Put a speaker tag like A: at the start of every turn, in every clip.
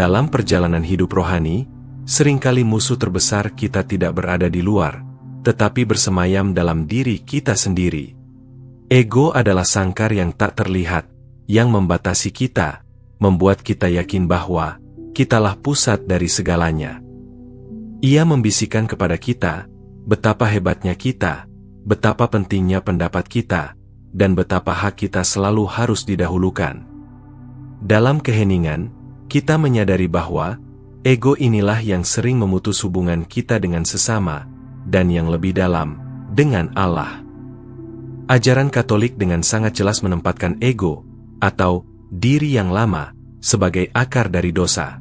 A: Dalam perjalanan hidup rohani, seringkali musuh terbesar kita tidak berada di luar, tetapi bersemayam dalam diri kita sendiri. Ego adalah sangkar yang tak terlihat, yang membatasi kita, membuat kita yakin bahwa kitalah pusat dari segalanya. Ia membisikkan kepada kita betapa hebatnya kita, betapa pentingnya pendapat kita, dan betapa hak kita selalu harus didahulukan. Dalam keheningan, kita menyadari bahwa ego inilah yang sering memutus hubungan kita dengan sesama, dan yang lebih dalam, dengan Allah. Ajaran Katolik dengan sangat jelas menempatkan ego, atau diri yang lama, sebagai akar dari dosa.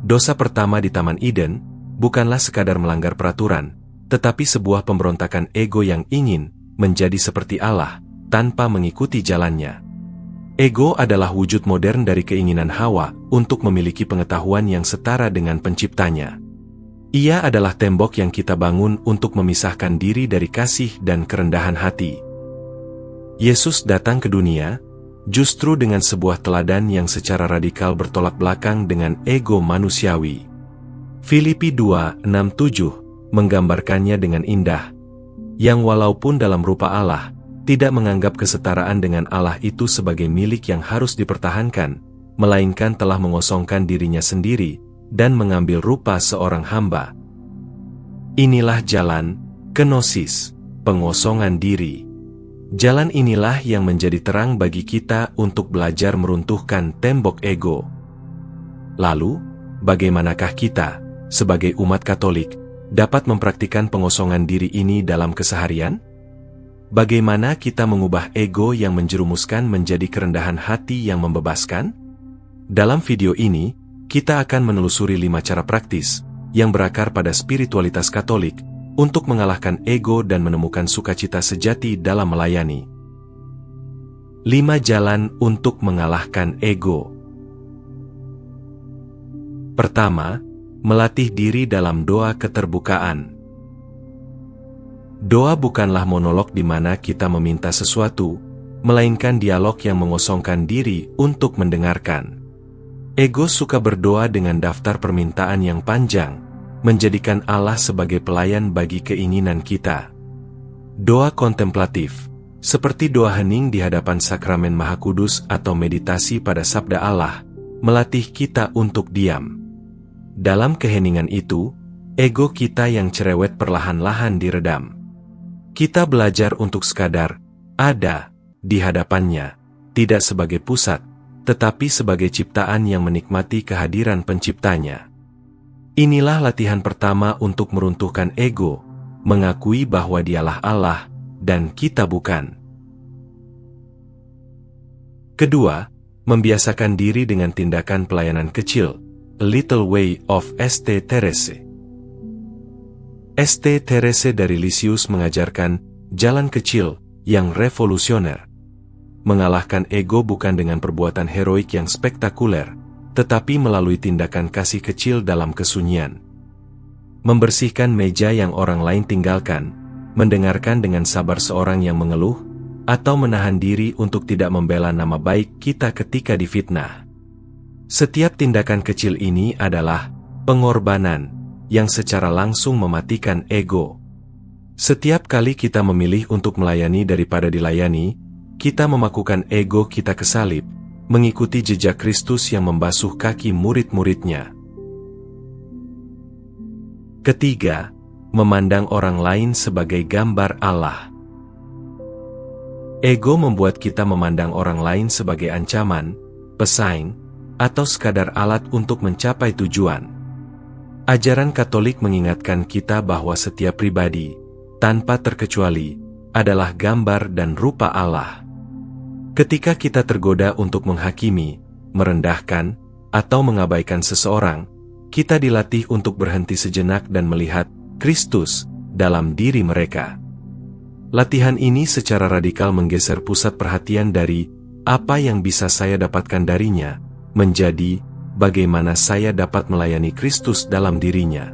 A: Dosa pertama di Taman Eden bukanlah sekadar melanggar peraturan, tetapi sebuah pemberontakan ego yang ingin menjadi seperti Allah, tanpa mengikuti jalannya. Ego adalah wujud modern dari keinginan Hawa untuk memiliki pengetahuan yang setara dengan penciptanya. Ia adalah tembok yang kita bangun untuk memisahkan diri dari kasih dan kerendahan hati. Yesus datang ke dunia, justru dengan sebuah teladan yang secara radikal bertolak belakang dengan ego manusiawi. Filipi 2:6-7 menggambarkannya dengan indah, yang walaupun dalam rupa Allah, tidak menganggap kesetaraan dengan Allah itu sebagai milik yang harus dipertahankan, melainkan telah mengosongkan dirinya sendiri, dan mengambil rupa seorang hamba. Inilah jalan, kenosis, pengosongan diri. Jalan inilah yang menjadi terang bagi kita untuk belajar meruntuhkan tembok ego. Lalu, bagaimanakah kita, sebagai umat Katolik, dapat mempraktikkan pengosongan diri ini dalam keseharian? Bagaimana kita mengubah ego yang menjerumuskan menjadi kerendahan hati yang membebaskan? Dalam video ini, kita akan menelusuri 5 cara praktis yang berakar pada spiritualitas Katolik untuk mengalahkan ego dan menemukan sukacita sejati dalam melayani. 5 jalan untuk mengalahkan ego. Pertama, melatih diri dalam doa keterbukaan. Doa bukanlah monolog di mana kita meminta sesuatu, melainkan dialog yang mengosongkan diri untuk mendengarkan. Ego suka berdoa dengan daftar permintaan yang panjang, menjadikan Allah sebagai pelayan bagi keinginan kita. Doa kontemplatif, seperti doa hening di hadapan sakramen Maha Kudus atau meditasi pada sabda Allah, melatih kita untuk diam. Dalam keheningan itu, ego kita yang cerewet perlahan-lahan diredam. Kita belajar untuk sekadar ada di hadapannya, tidak sebagai pusat, tetapi sebagai ciptaan yang menikmati kehadiran penciptanya. Inilah latihan pertama untuk meruntuhkan ego, mengakui bahwa dialah Allah, dan kita bukan. Kedua, membiasakan diri dengan tindakan pelayanan kecil, A Little Way of St. Therese. St. Therese dari Lisieux mengajarkan jalan kecil yang revolusioner. Mengalahkan ego bukan dengan perbuatan heroik yang spektakuler, tetapi melalui tindakan kasih kecil dalam kesunyian. Membersihkan meja yang orang lain tinggalkan, mendengarkan dengan sabar seorang yang mengeluh, atau menahan diri untuk tidak membela nama baik kita ketika difitnah. Setiap tindakan kecil ini adalah pengorbanan yang secara langsung mematikan ego. Setiap kali kita memilih untuk melayani daripada dilayani, kita memakukan ego kita ke salib, mengikuti jejak Kristus yang membasuh kaki murid-muridnya. Ketiga, memandang orang lain sebagai gambar Allah. Ego membuat kita memandang orang lain sebagai ancaman, pesaing, atau sekadar alat untuk mencapai tujuan. Ajaran Katolik mengingatkan kita bahwa setiap pribadi, tanpa terkecuali, adalah gambar dan rupa Allah. Ketika kita tergoda untuk menghakimi, merendahkan, atau mengabaikan seseorang, kita dilatih untuk berhenti sejenak dan melihat Kristus dalam diri mereka. Latihan ini secara radikal menggeser pusat perhatian dari apa yang bisa saya dapatkan darinya, menjadi bagaimana saya dapat melayani Kristus dalam dirinya.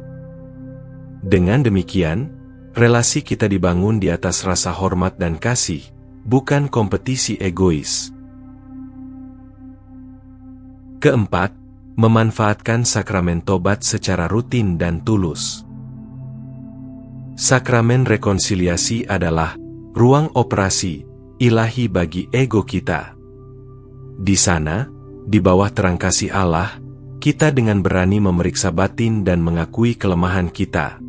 A: Dengan demikian, relasi kita dibangun di atas rasa hormat dan kasih, bukan kompetisi egois. Keempat, memanfaatkan sakramen tobat secara rutin dan tulus. Sakramen rekonsiliasi adalah ruang operasi ilahi bagi ego kita. Di sana, di bawah terang kasih Allah, kita dengan berani memeriksa batin dan mengakui kelemahan kita.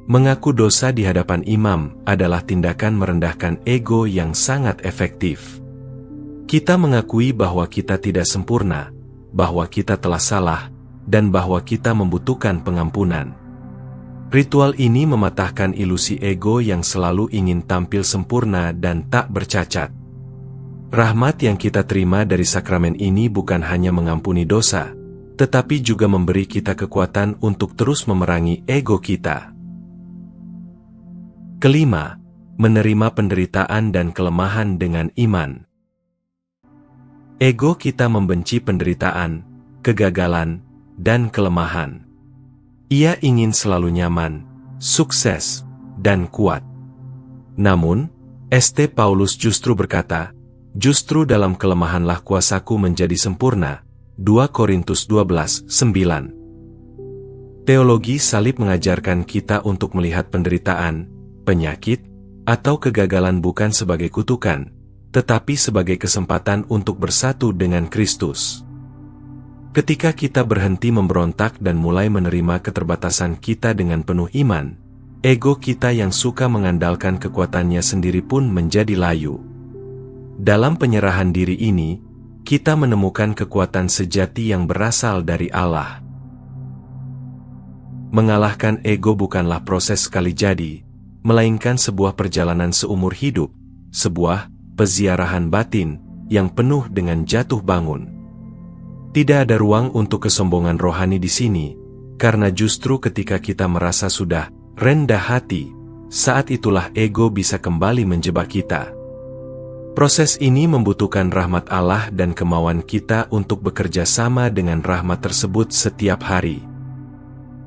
A: Mengaku dosa di hadapan imam adalah tindakan merendahkan ego yang sangat efektif. Kita mengakui bahwa kita tidak sempurna, bahwa kita telah salah, dan bahwa kita membutuhkan pengampunan. Ritual ini mematahkan ilusi ego yang selalu ingin tampil sempurna dan tak bercacat. Rahmat yang kita terima dari sakramen ini bukan hanya mengampuni dosa, tetapi juga memberi kita kekuatan untuk terus memerangi ego kita. Kelima, menerima penderitaan dan kelemahan dengan iman. Ego kita membenci penderitaan, kegagalan, dan kelemahan. Ia ingin selalu nyaman, sukses, dan kuat. Namun, St. Paulus justru berkata, "Justru dalam kelemahanlah kuasaku menjadi sempurna." 2 Korintus 12:9. Teologi salib mengajarkan kita untuk melihat penderitaan, penyakit, atau kegagalan bukan sebagai kutukan, tetapi sebagai kesempatan untuk bersatu dengan Kristus. Ketika kita berhenti memberontak dan mulai menerima keterbatasan kita dengan penuh iman, ego kita yang suka mengandalkan kekuatannya sendiri pun menjadi layu. Dalam penyerahan diri ini, kita menemukan kekuatan sejati yang berasal dari Allah. Mengalahkan ego bukanlah proses sekali jadi, melainkan sebuah perjalanan seumur hidup, sebuah peziarahan batin yang penuh dengan jatuh bangun. Tidak ada ruang untuk kesombongan rohani di sini, karena justru ketika kita merasa sudah rendah hati, saat itulah ego bisa kembali menjebak kita. Proses ini membutuhkan rahmat Allah dan kemauan kita untuk bekerja sama dengan rahmat tersebut setiap hari.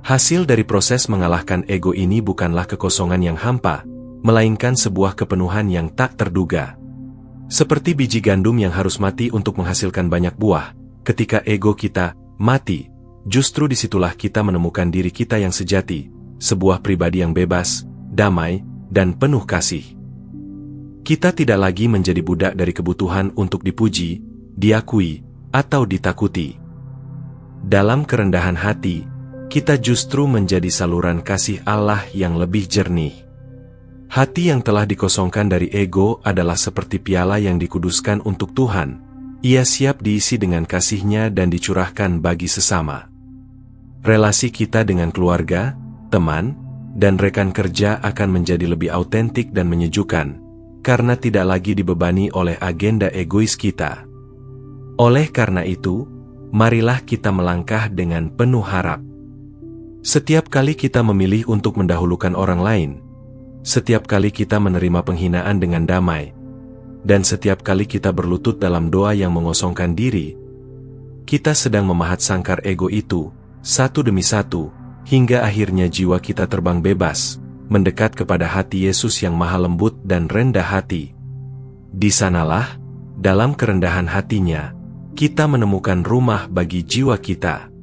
A: Hasil dari proses mengalahkan ego ini bukanlah kekosongan yang hampa, melainkan sebuah kepenuhan yang tak terduga. Seperti biji gandum yang harus mati untuk menghasilkan banyak buah, ketika ego kita mati, justru disitulah kita menemukan diri kita yang sejati, sebuah pribadi yang bebas, damai, dan penuh kasih. Kita tidak lagi menjadi budak dari kebutuhan untuk dipuji, diakui, atau ditakuti. Dalam kerendahan hati, kita justru menjadi saluran kasih Allah yang lebih jernih. Hati yang telah dikosongkan dari ego adalah seperti piala yang dikuduskan untuk Tuhan. Ia siap diisi dengan kasih-Nya dan dicurahkan bagi sesama. Relasi kita dengan keluarga, teman, dan rekan kerja akan menjadi lebih autentik dan menyejukkan, karena tidak lagi dibebani oleh agenda egois kita. Oleh karena itu, marilah kita melangkah dengan penuh harap. Setiap kali kita memilih untuk mendahulukan orang lain, setiap kali kita menerima penghinaan dengan damai, dan setiap kali kita berlutut dalam doa yang mengosongkan diri, kita sedang memahat sangkar ego itu, satu demi satu, hingga akhirnya jiwa kita terbang bebas, mendekat kepada hati Yesus yang maha lembut dan rendah hati. Di sanalah, dalam kerendahan hatinya, kita menemukan rumah bagi jiwa kita.